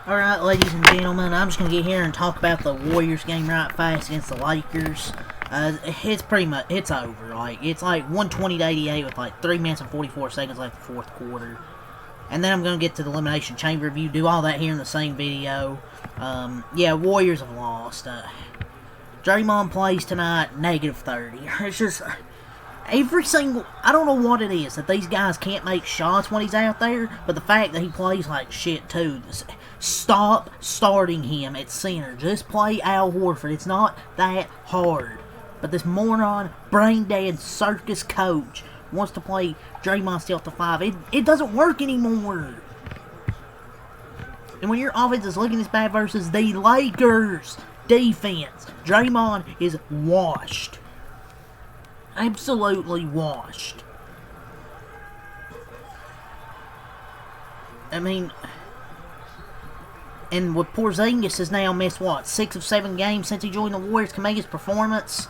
Alright, ladies and gentlemen, I'm just going to get here and talk about the Warriors game right fast against the Lakers. It's pretty much, it's over. It's like 120 to 88 with like 3 minutes and 44 seconds left in the fourth quarter. And then I'm going to get to the Elimination Chamber review, do all that here in the same video. Yeah, Warriors have lost. Draymond plays tonight, negative 30. It's just, every single, I don't know what it is that these guys can't make shots when he's out there, but the fact that he plays like shit too. Stop starting him at center. Just play Al Horford. It's not that hard. But this moron, brain-dead circus coach wants to play Draymond still at the 5. It doesn't work anymore. And when your offense is looking this bad versus the Lakers defense, Draymond is washed. Absolutely washed. I mean, and with Porzingis has now missed, what, 6 of 7 games since he joined the Warriors. Kuminga's performance,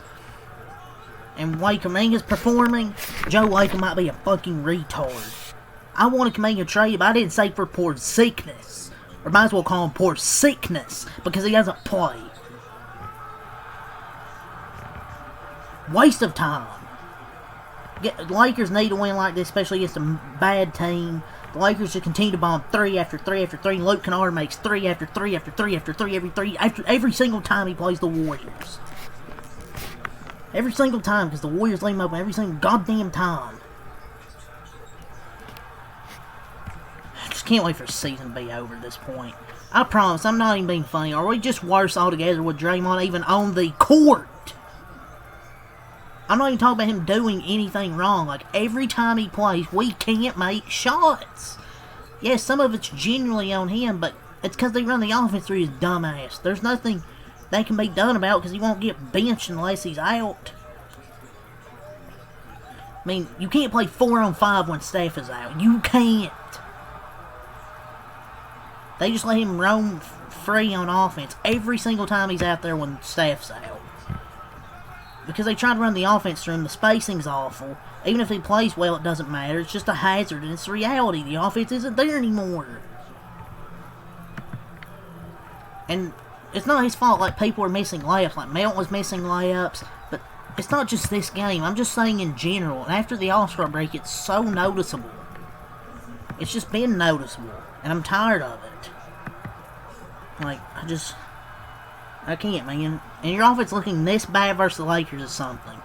and way Kuminga's performing, Joe Lacob might be a fucking retard. I wanted Kuminga traded, but I didn't say for Porzingis. Or might as well call him Porzingis, because he doesn't play. Waste of time. The Lakers need to win like this, especially against a bad team. The Lakers just continue to bomb 3 after 3 after 3. Luke Kennard makes 3 after 3 after 3 after 3 every single time he plays the Warriors. Every single time, because the Warriors leave him open every single goddamn time. I just can't wait for the season to be over at this point. I promise, I'm not even being funny. Are we just worse altogether with Draymond even on the court? I'm not even talking about him doing anything wrong. Like, every time he plays, we can't make shots. Yes, some of it's genuinely on him, but it's because they run the offense through his dumb ass. There's nothing that can be done about it because he won't get benched unless he's out. I mean, you can't play 4-on-5 when Steph is out. You can't. They just let him roam free on offense every single time he's out there when Steph's out. Because they try to run the offense through him, the spacing's awful. Even if he plays well, it doesn't matter. It's just a hazard, and it's the reality. The offense isn't there anymore. And it's not his fault, like, people are missing layups. Like, Melt was missing layups. But it's not just this game. I'm just saying in general. And after the All-Star break, it's so noticeable. It's just been noticeable. And I'm tired of it. Like, I can't, man. And your offense looking this bad versus the Lakers is something.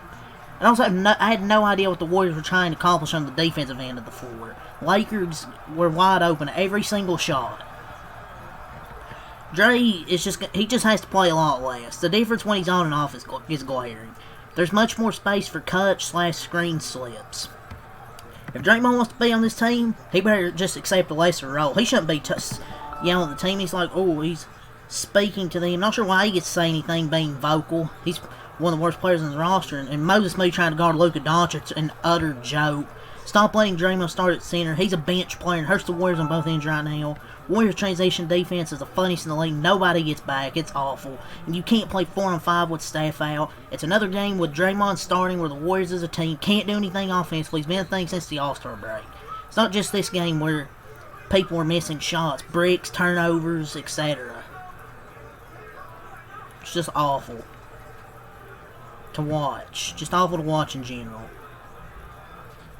And also, I had no idea what the Warriors were trying to accomplish on the defensive end of the floor. Lakers were wide open every single shot. Dre is he just has to play a lot less. The difference when he's on and off is glaring. There's much more space for cut/screen slips. If Draymond wants to be on this team, he better just accept a lesser role. He shouldn't be yelling at the team. He's like, oh, he's speaking to them. Not sure why he gets to say anything being vocal. He's one of the worst players in the roster. And Moses Moody trying to guard Luka Doncic, an utter joke. Stop letting Draymond start at center. He's a bench player and hurts the Warriors on both ends right now. Warriors transition defense is the funniest in the league. Nobody gets back. It's awful. And you can't play 4-on-5 with Steph out. It's another game with Draymond starting where the Warriors as a team can't do anything offensively. It's been a thing since the All-Star break. It's not just this game where people are missing shots, bricks, turnovers, etc. It's just awful to watch. Just awful to watch in general.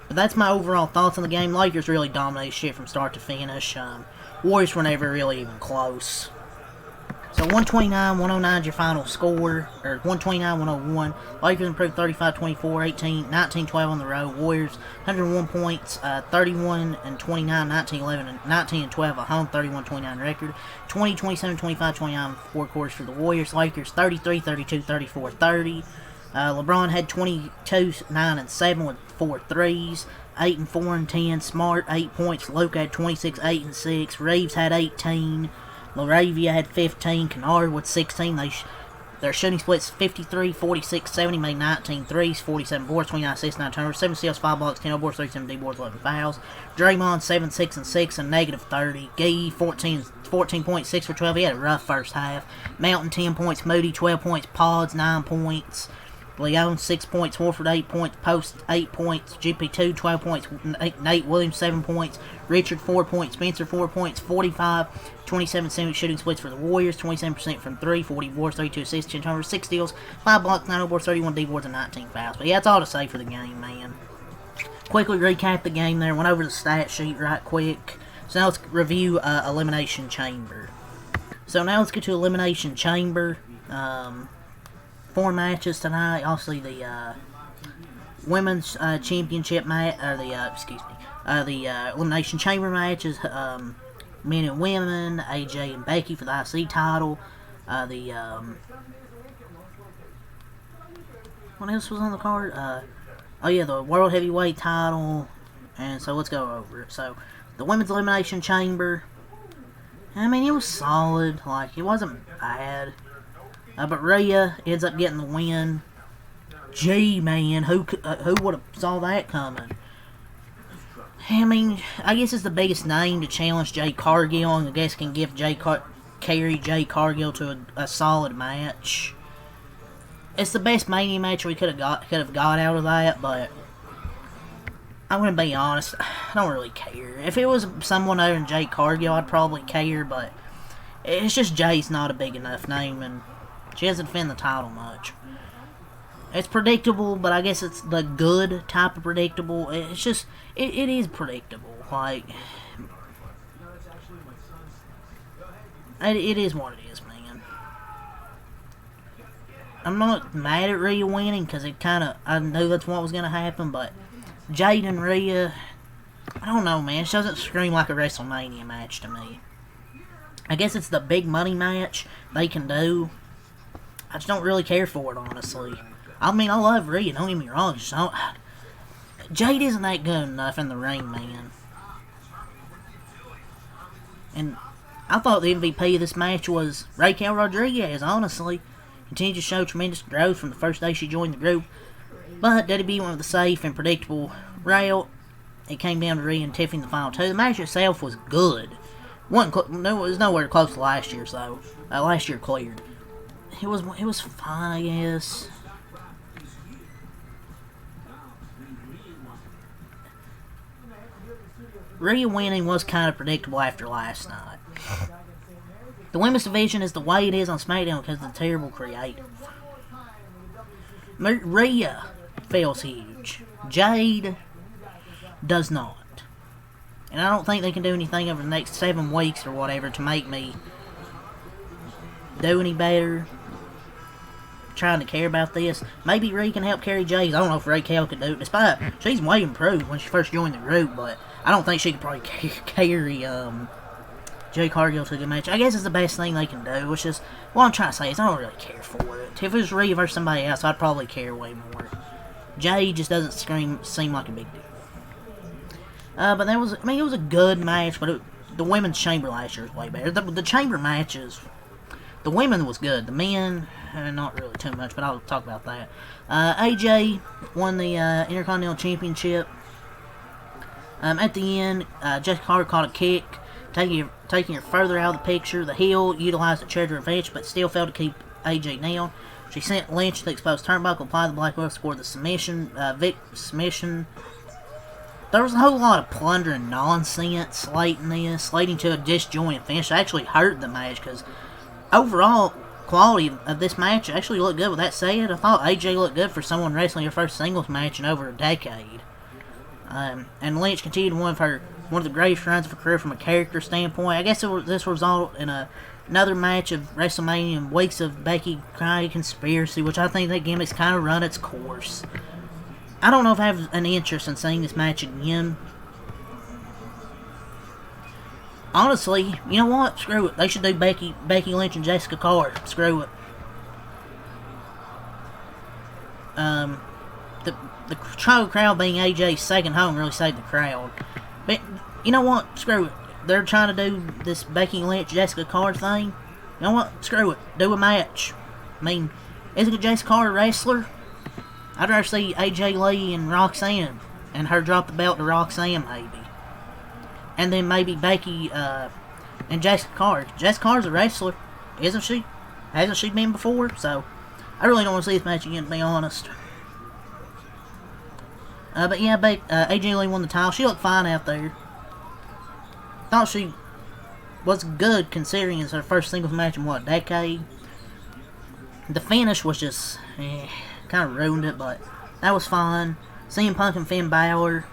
But that's my overall thoughts on the game. Lakers really dominated shit from start to finish. Warriors were never really even close. So 129-109 is your final score. Or 129-101. Lakers improved 35-24, 19-12 on the road. Warriors 101 points, 31-29, 19-11, and 19-12 a home 31-29 record. 20-27-25-29 four quarters for the Warriors. Lakers 33-32, 34-30. LeBron had 22, 9, and 7 with 4 threes. 8 and 4 and 10. Smart 8 points. Luka had 26, 8 and 6. Reeves had 18. Laravia had 15. Kennard with 16. Their shooting splits 53, 46, 70. Made 19 threes, 47 boards, 29 assists, 9 turnovers, 7 steals, 5 blocks, 10 boards, 37 D boards, 11 fouls. Draymond 7, 6 and 6 and negative 30. Gee 14 points, 6 for 12. He had a rough first half. Mountain 10 points. Moody 12 points. Pods 9 points. Leon 6 points, Horford 8 points, Post 8 points, GP2 12 points, Nate Williams 7 points, Richard 4 points, Spencer 4 points, 45, 27% shooting splits for the Warriors, 27% from 3, 40 boards, 32 assists, 10 turnovers, 6 steals, 5 blocks, 9 boards, 31 D-boards, and 19 fouls. But yeah, that's all to say for the game, man. Quickly recap the game there, went over the stat sheet right quick. So now let's review Elimination Chamber. So now let's get to Elimination Chamber. 4 matches tonight. Obviously, the women's championship match, or the Elimination Chamber matches. Men and women, AJ and Becky for the IC title. What else was on the card? Oh yeah, the World Heavyweight title. And so let's go over it. So the women's Elimination Chamber. I mean, it was solid. Like, it wasn't bad. But Rhea ends up getting the win. Gee, man, who would have saw that coming? I mean, I guess it's the biggest name to challenge Jade Cargill, and I guess can give carry Jade Cargill to a solid match. It's the best Mania match we could have got out of that, but I'm gonna be honest, I don't really care. If it was someone other than Jade Cargill, I'd probably care, but it's just Jade's not a big enough name, and she doesn't defend the title much. It's predictable, but I guess it's the good type of predictable. It's just, it is predictable. Like, it is what it is, man. I'm not mad at Rhea winning, because I knew that's what was going to happen, but Jade and Rhea, I don't know, man. It doesn't scream like a WrestleMania match to me. I guess it's the big money match they can do. I just don't really care for it, honestly. I mean, I love Rhea, don't get me wrong. Jade isn't that good enough in the ring, man. And I thought the MVP of this match was Raquel Rodriguez, honestly. Continued to show tremendous growth from the first day she joined the group. But WWE went with the safe and predictable route. It came down to Rhea and Tiffany in the final 2. The match itself was good. It was nowhere close to last year's, though. Last year cleared. It was fine, I guess. Rhea winning was kind of predictable after last night. The women's division is the way it is on SmackDown because of the terrible creative. Rhea feels huge. Jade does not. And I don't think they can do anything over the next 7 weeks or whatever to make me do any better. Trying to care about this. Maybe Rhea can help carry Jade. I don't know if Raquel could do it. Despite she's way improved when she first joined the group, but I don't think she could probably carry Jade Cargill to the match. I guess it's the best thing they can do, which is what I'm trying to say is I don't really care for it. If it was Rhea versus somebody else, I'd probably care way more. Jade just doesn't seem like a big deal. But it was a good match, but the women's chamber last year was way better. The chamber matches, the women was good. The men, not really too much, but I'll talk about that. AJ won the Intercontinental Championship. At the end, Jessica Carter caught a kick, taking her further out of the picture. The heel utilized the treasure revenge, but still failed to keep AJ down. She sent Lynch to the exposed turnbuckle, applied the Black Widow, scored the submission. Submission. There was a whole lot of plundering nonsense late in this, leading to a disjointed finish. It actually hurt the match, because overall quality of this match actually looked good. With that said, I thought AJ looked good for someone wrestling her first singles match in over a decade. And Lynch continued one of the greatest runs of her career from a character standpoint. I guess this resulted in another match of WrestleMania and weeks of Becky crying conspiracy, which I think that gimmick's kind of run its course. I don't know if I have an interest in seeing this match again. Honestly, you know what? Screw it. They should do Becky Lynch and Jessica Carter. Screw it. The crowd being AJ's second home really saved the crowd. But you know what? Screw it. They're trying to do this Becky Lynch Jessica Carter thing. You know what? Screw it. Do a match. I mean, isn't Jessica Carter a wrestler? I'd rather see AJ Lee and Roxanne, and her drop the belt to Roxanne maybe. And then maybe Becky and Jessica Carter. Jessica Carter's a wrestler, isn't she? Hasn't she been before? So I really don't want to see this match again, to be honest. But yeah, AJ Lee won the title. She looked fine out there. Thought she was good considering it's her first singles match in what, a decade? The finish was just kind of ruined it, but that was fine. CM Punk and Finn Balor.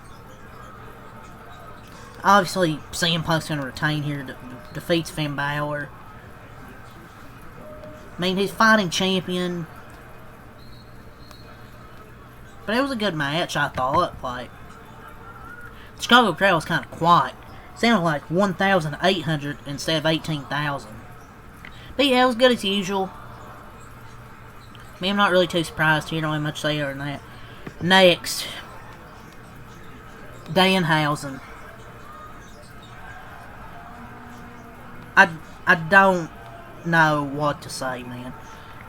Obviously, CM Punk's going to retain here. Defeats Finn Balor. I mean, he's fighting champion. But it was a good match, I thought. Like, the Chicago crowd was kind of quiet. It sounded like 1,800 instead of 18,000. But yeah, it was good as usual. I mean, I'm not really too surprised here. Don't have much to say other than that. Next, Danhausen. I don't know what to say, man.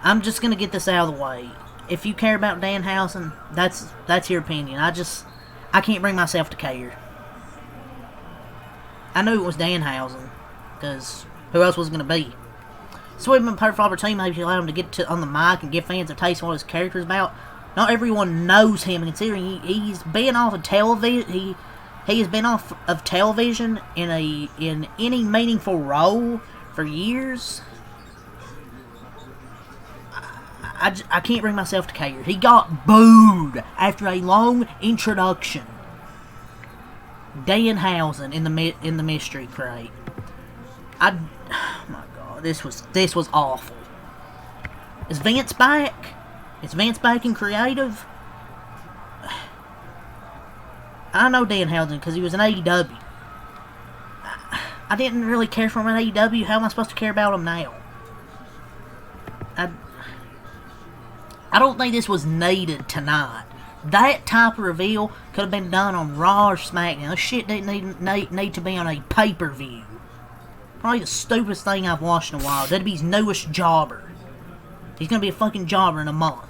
I'm just gonna get this out of the way. If you care about Danhausen, that's your opinion. I can't bring myself to care. I knew it was Danhausen, because who else was it gonna be? So it would have been a perfect opportunity if you allow him to get on the mic and give fans a taste of what his character is about. Not everyone knows him, considering he's been off of television. He has been off of television in any meaningful role for years. I can't bring myself to care. He got booed after a long introduction. Danhausen in the mystery crate. Oh my god, this was awful. Is Vince back? Is Vince back in creative? I know Danhausen because he was in AEW. I didn't really care for him in AEW. How am I supposed to care about him now? I don't think this was needed tonight. That type of reveal could have been done on Raw or SmackDown. This shit didn't need to be on a pay-per-view. Probably the stupidest thing I've watched in a while. WWE's newest jobber. He's gonna be a fucking jobber in a month.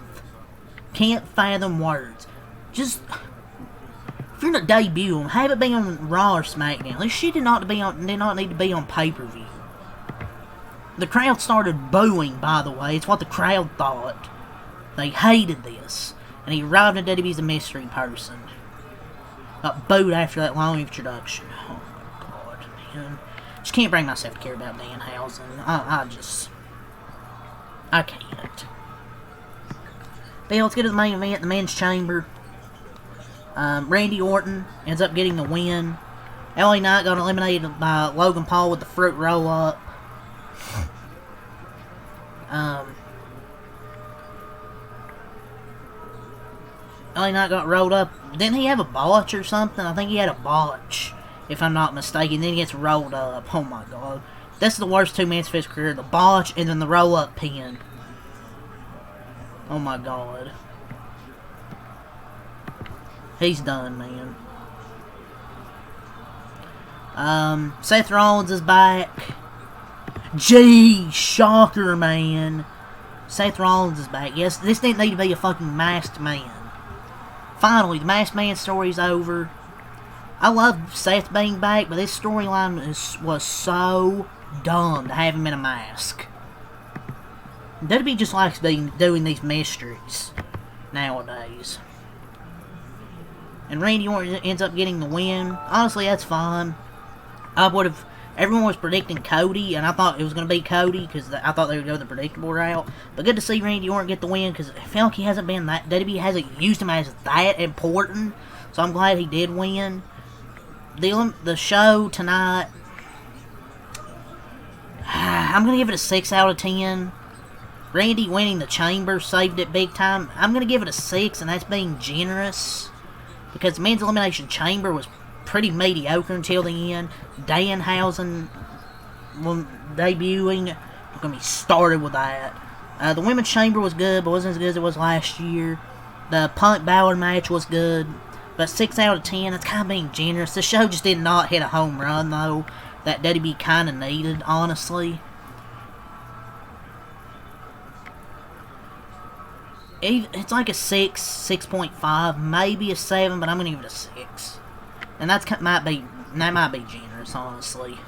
Can't fathom words. Just, if you're gonna debut him, have it be on Raw or SmackDown. This shit did not need to be on pay-per-view. The crowd started booing, by the way. It's what the crowd thought. They hated this. And he arrived in WWE as a mystery person. Got booed after that long introduction. Oh my god, man. Just can't bring myself to care about Danhausen. I can't. But yeah, let's get to the main event, the men's chamber. Randy Orton ends up getting the win. LA Knight got eliminated by Logan Paul with the fruit roll-up. LA Knight got rolled up. Didn't he have a botch or something? I think he had a botch, if I'm not mistaken. Then he gets rolled up. Oh my god. This is the worst 2 minutes of his career. The botch and then the roll-up pin. Oh my god. He's done, man. Seth Rollins is back. Gee, shocker, man. Seth Rollins is back. Yes, this didn't need to be a fucking masked man. Finally, the masked man story's over. I love Seth being back, but this storyline was so dumb to have him in a mask. WWE just likes doing these mysteries nowadays. And Randy Orton ends up getting the win. Honestly, that's fine. Everyone was predicting Cody, and I thought it was going to be Cody, because I thought they would go the predictable route. But good to see Randy Orton get the win, because I feel like he hasn't been that, WWE hasn't used him as that important. So I'm glad he did win. The show tonight, I'm going to give it a 6 out of 10. Randy winning the chamber saved it big time. I'm going to give it a 6, and that's being generous. Because the men's elimination chamber was pretty mediocre until the end. Danhausen debuting. We're going to be started with that. The women's chamber was good, but wasn't as good as it was last year. The Punk Balor match was good. But 6 out of 10, that's kind of being generous. The show just did not hit a home run, though, that WWE kind of needed, honestly. It's like a 6, 6.5, maybe a 7, but I'm going to give it a 6. And that might be generous, honestly.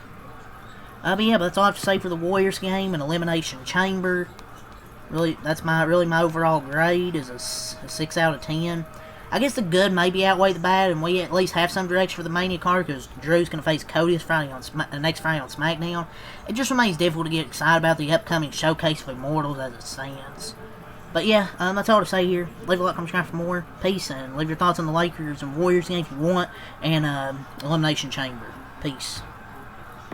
But yeah, but that's all I have to say for the Warriors game and Elimination Chamber. Really, that's my overall grade is a 6 out of 10. I guess the good maybe outweigh the bad, and we at least have some direction for the Mania card because Drew's going to face Cody next Friday on SmackDown. It just remains difficult to get excited about the upcoming Showcase of Immortals as it stands. But yeah, that's all to say here. Leave a like, comment, subscribe for more. Peace, and leave your thoughts on the Lakers and Warriors game if you want, and Elimination Chamber. Peace.